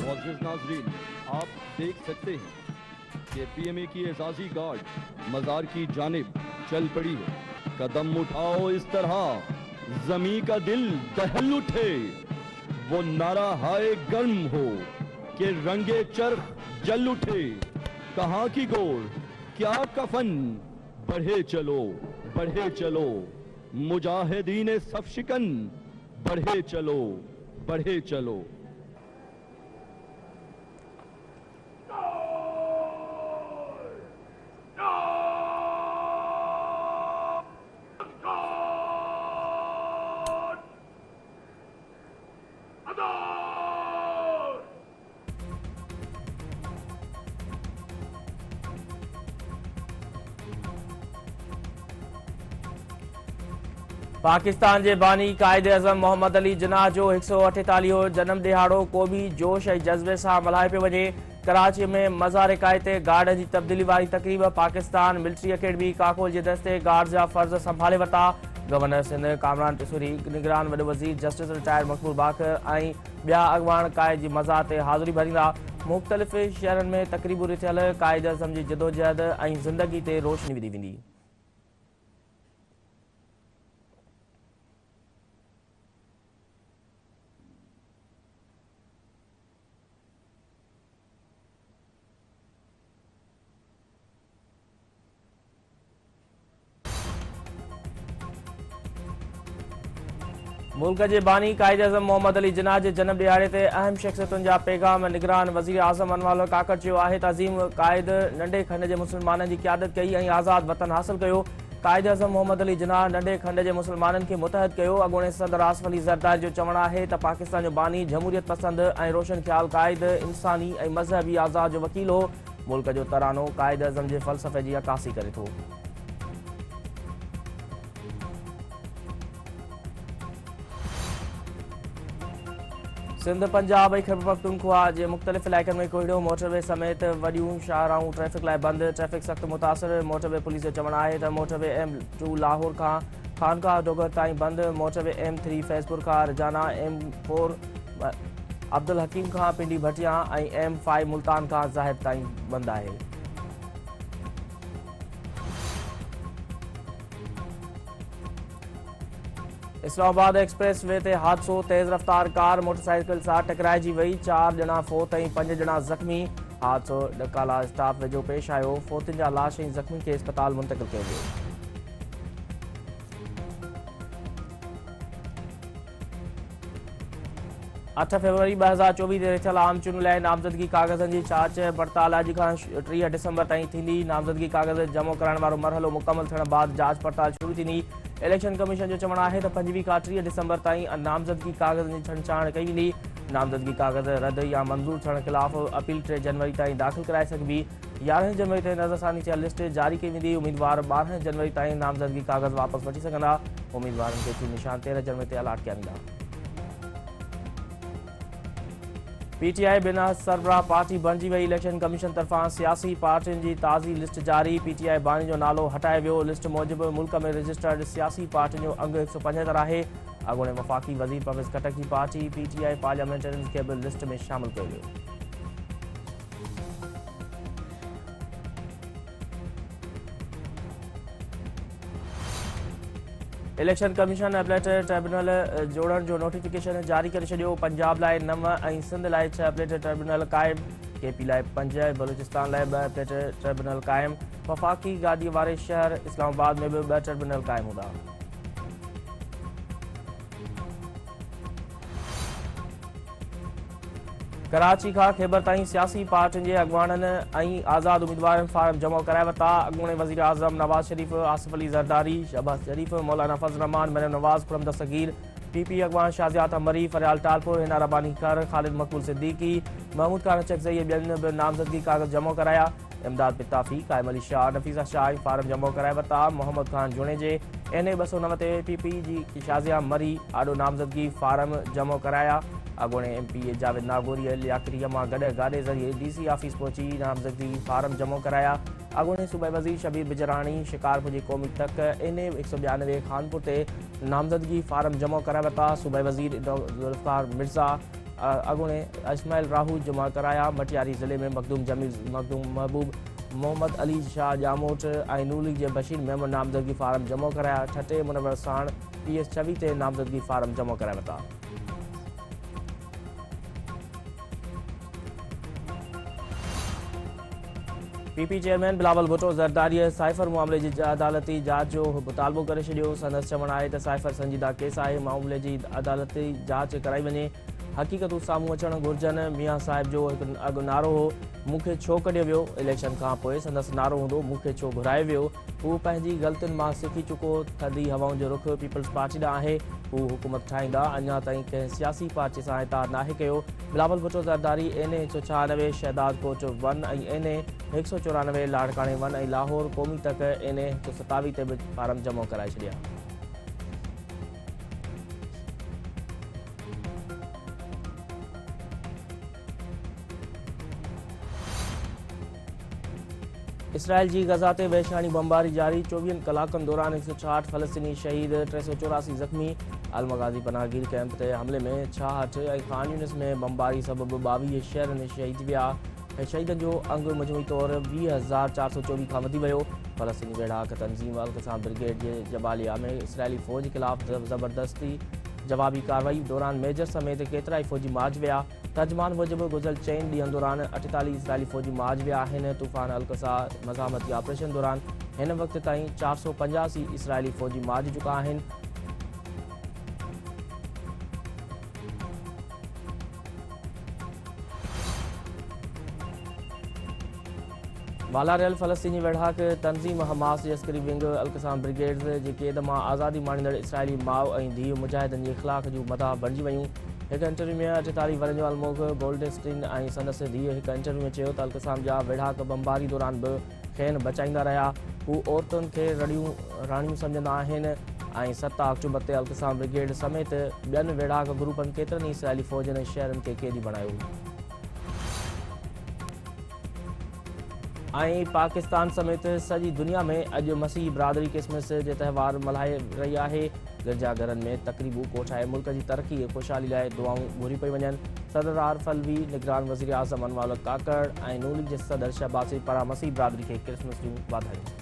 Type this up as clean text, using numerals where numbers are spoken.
मुअज़्ज़िज़ नाज़रीन, आप देख सकते हैं कि पीएमए की एजाजी गार्ड मज़ार की जानिब चल पड़ी है। कदम उठाओ इस तरह जमी का दिल दहल उठे, वो नारा हाय गर्म हो कि रंगे चरख जल उठे। कहाँ की गोर क्या कफन, बढ़े चलो मुजाहिदीन सफ शिकन, बढ़े चलो। पाकिस्तान के बानी कायदे अज़म मोहम्मद अली जिन्ना जो 148 जन्म दिहाड़ो को भी जोश और जज्बे से मल्हाए पे वजे। कराची में मज़ार कायदे गार्ड की तब्दीली वाली तकरीब। पाकिस्तान मिलिट्री अकेडमी काकोल के दस्ते गार्ड जा फर्ज संभाले वरता। गवर्नर सिंध कामरान टिसूरी, निगरान वॾो वज़ीर जस्टिस रिटायर्ड मकबूल बाकर ऐं ॿिया अॻवान कायद जी मज़ार ते हाज़िरी भरींदा। मुख़्तलिफ़ शहरनि में तकरीबूं थियल कायद अज़म जी जदोजहद ऐं ज़िंदगी ते रोशनी विधी वेंदी। मुल्क के बानी कायद अज़म मोहम्मद अली जिन्ना के जन्म दिहाड़े ते अहम शख्सियतुनि जा पैगाम। निगरान वज़ीर आज़म अनवर काकड़ चयो आहे त अज़ीम कायद नंढे खंड के मुसलमाननि की क़यादत कई ऐं आज़ाद वतन हासिल कयो। कायद अज़म मोहम्मद अली जिन्ना नंढे खंड के मुसलमाननि खे मुतहद कयो। अॻूणे सदर आसिफ अली ज़रदारी जो चवणु आहे त पाकिस्तान जो बानी जमहूरियत पसंद ऐं रोशन ख़्याल कायद इंसानी ऐं मज़हबी आज़ाद जो वकील हो। मुल्क जो तरानो कायद अज़म के फ़लसफ़े की अक्कासी करे थो। सिंध पंजाब और खैबर पख्तूनख्वा के मुख्तलिफ़ इलाक़नि में कोहिड़ो मोटरवे समेत वॾियूं शाहराऊं ट्रैफ़िक लाइ बंद। ट्रैफ़िक सख़्त मुतासिर। मोटरवे पुलिस जो चवणु आहे त मोटरवे M2 लाहौर खां खानकाह डोगर ताईं बंद। मोटरवे M3 फैज़पुर खां रजाना, M4 अब्दुल हकीम खां पिंडी भटिया ऐं M5 मुल्तान खां ज़ाहिद ताईं बंद आहे। इस्लामाबाद एक्सप्रेस वे ते हादसो। तेज़ रफ्तार कार मोटरसाइकिल से टकराइजी वही। 4 ॼणा फोत ऐं 5 ॼणा ज़ख़्मी। हादसो डकाला स्टाफ वेझो पेश आयो। फोतिन जा लाश ऐं ज़ख़्मी के अस्पताल मुंतक़िल कयो वियो। 8 फरवरी 2024 ते थियल आम चूंडुनि लाइ नामज़दगी कागज़नि जी जांच पड़ताल अॼु खां 30 डिसंबर ताईं थींदी। नामज़दगी कागज़ जमो कराइण वारो मरहलो मुकमल थियण बाद जांच पड़ताल शुरू थींदी। इलेक्शन कमीशन जो चवणु आहे त 5 खां 30 डिसंबर ताईं नामज़दगी कागज़नि जी छंछाण कई वेंदी। नामज़दगी कागज़ रद्द या मंज़ूर थियण ख़िलाफ़ अपील 3 जनवरी ताईं दाख़िल कराए सघिबी। 11 जनवरी ते नज़रसानी थियल लिस्ट जारी कई वेंदी। उम्मीदवार 12 जनवरी ताईं नामज़दगी कागज़ वापसि वठी सघंदा। उम्मीदवारनि खे चूंड निशान 13 जनवरी ते अलाट कया वेंदा। PTI बिना सरबराह पार्टी बणिजी वई। इलेक्शन कमीशन तरफ़ां सियासी पार्टियुनि जी ताज़ी लिस्ट जारी। PTI बानी जो नालो हटाए वियो। लिस्ट मूजिबि मुल्क में रजिस्टर्ड सियासी पार्टियुनि जो अंग 175 आहे। अॻूणे वफ़ाक़ी वज़ीर परवेज़ खटक की पार्टी PTI पार्लियामेंटेरियंस खे बि लिस्ट में शामिल कयो वियो। इलेक्शन कमीशन एपलेट ट्रिब्यूनल जोड़ण जो नोटिफिकेशन जारी करे छॾियो। पंजाब लाइ 9 ऐं सिंध लाइ 6 एपलेट ट्रिब्यूनल क़ाइम। KP लाइ 5, बलूचिस्तान लाइ 2 एपलेट ट्रिब्यूनल क़ाइम। वफ़ाक़ी गाॾी वारे शहर इस्लामाबाद में भी 2 ट्रिब्यूनल क़ाइम हूंदा। कराची खां ख़ैबर ताईं सियासी पार्टियुनि जे अॻवाननि ऐं आज़ाद उम्मीदवारनि फार्म जमा कराए वरिता। अॻूणे वज़ीर आज़म नवाज़ शरीफ़, आसिफ अली ज़रदारी, शहबाज़ शरीफ़, मौलाना फज़ल रहमान, मरियम नवाज़, खुरम दस्तगीर, PP अॻवान शाहज़ियात अमरी, फरियाल टालपुर, हिना रबानी कर, ख़ालिद मक़बूल सिद्दीकी, महमूद खान चकज़ई ॿियनि बि नामज़दगी कागज़ जमा कराया। इमदाद पिताफ़ी, काइम अली शाह, नफ़ीसा शाह फार्म जमा कराए वरिता। मोहम्मद खान जुणेजे NA 290 ते PP जी शाज़िया मरी आॾो नामज़दगी फार्म जमा कराया। अॻूणे MP जावेद नागोरी लियाकरीअ मां गॾु गाॾे ज़रिए DC ऑफिस पहुची नामज़दगी फार्म जमा कराया। अॻूणे सूबाई वज़ीर शबीर बिजराणी शिकारपुर जी क़ौमी तक NA 192 खानपुर ते नामज़दगी फार्म जमा कराए वरिता। सूबाई वज़ीर ज़ुल्फ़िकार मिर्ज़ा अॻूणे इस्माइल राहू जमा कराया। मटियारी ज़िले में मखदूम जमील, मखदूम महबूब, मोहम्मद अली शाह जामोट ऐं नूली जे बशीर मेमन नामज़दगी फार्म जमा कराया। ठटे मुनवर साण PS 26 ते नामज़दगी फार्म जमा कराए वरिता। PP चेयरमैन बिलावल भुट्टो ज़रदारीअ साइफ़र मामले जी अदालती जांच जो मुतालबो करे छॾियो। संदसि चवणु आहे त साइफ़र संजीदा केस आहे, मामले जी अदालती जांच कराई वञे। हक़ीक़तूं साम्हूं अचणु घुरिजनि। मियां साहिब जो हिकु अॻु नारो हो, मूंखे छो कढियो वियो? इलेक्शन खां पोइ संदसि नारो हूंदो, मूंखे छो घुरायो वियो? हू पंहिंजी ग़लतियुनि मां सिखी चुको। थधी हवाउनि जो रुख पीपल्स पार्टी ॾांहुं आहे। हू हुकूमत ठाहींदा, अञा ताईं कंहिं सियासी पार्टी सां इताद नाहे कयो। बिलावल भुट्टो ज़रदारी NA 196, शहदाद कोट 1 ऐं NA 194, लाड़काणे 1 ऐं लाहौर क़ौमी तक NA 127 ते बि फार्म जमा कराए छॾिया। इसराइल जी गज़ा ते वहशानी बमबारी जारी। 24 कलाकनि दौरान 166 फ़लस्तीनी शहीद, 384 ज़ख़्मी। अलमगाज़ी पनाहगीर कैंप ते हमले में 66 ऐं ख़ान यूनिस में बमबारी सबबि 22 शहरनि शहीद विया। शहीदनि जो अंगु मजमूई तौरु 20,424 खां वधी वियो। फ़लस्तीनी बेड़ाक तंज़ीम अल-क़साम ब्रिगेड जे जबालिया में इसराइली फ़ौज ख़िलाफ़ ज़बरदस्ती जवाबी कार्रवाई दौरान मेजर समेत केतिरा ई फ़ौजी मारिजी विया। तर्जमान मूजिबि गुज़िरियल 4 ॾींहनि दौरान 48 इसराइली फ़ौजी मारिजी विया आहिनि। तूफ़ान अल-क़सा मज़ामती ऑपरेशन दौरान हिन वक़्त ताईं 485 इसराइली फ़ौजी मारिजी चुका आहिनि। वाला रहियल फ़लस्तीनी वेढ़ाक तंज़ीम हमास जे अस्करी विंग अल-क़साम ब्रिगेड्स जी क़ैद मां आज़ादी माणींदड़ इसराइली माउ ऐं धीउ मुजाहिदनि जी इख़्लाक़ जूं मदाह बणिजी वयूं। हिकु इंटरव्यू में 48 वरनि जो अलमोग गोल्डस्टीन ऐं संदसि धीउ हिकु इंटरव्यू में चयो त अल-क़साम जा वेढ़ाक बमबारी दौरान बि खेनि बचाईंदा रहिया। हू औरतुनि खे राणियूं सम्झंदा आहिनि ऐं 7 अक्टूबर ते अल-क़साम ब्रिगेड समेत ॿियनि वेढ़ाक ग्रुपनि केतिरनि ई इसराइली फ़ौजनि शहरनि खे क़ैदी बणायो। ऐं पाकिस्तान समेत सॼी दुनिया में अॼु मसीह बिरादरी क्रिसमस जे तहिवार मल्हाए रही आहे। गिरजाघरनि में तक़रीबूं कोठाए मुल्क जी तरक़ी ऐं ख़ुशहाली लाइ दुआऊं घुरी पई वञनि। सदर आरिफ अलवी, निगरान वज़ीर आज़म अनवर काकड़ ऐं नूली जे सदर शहबाज़ पारां मसीह बिरादरी खे क्रिसमस जूं वाधायूं।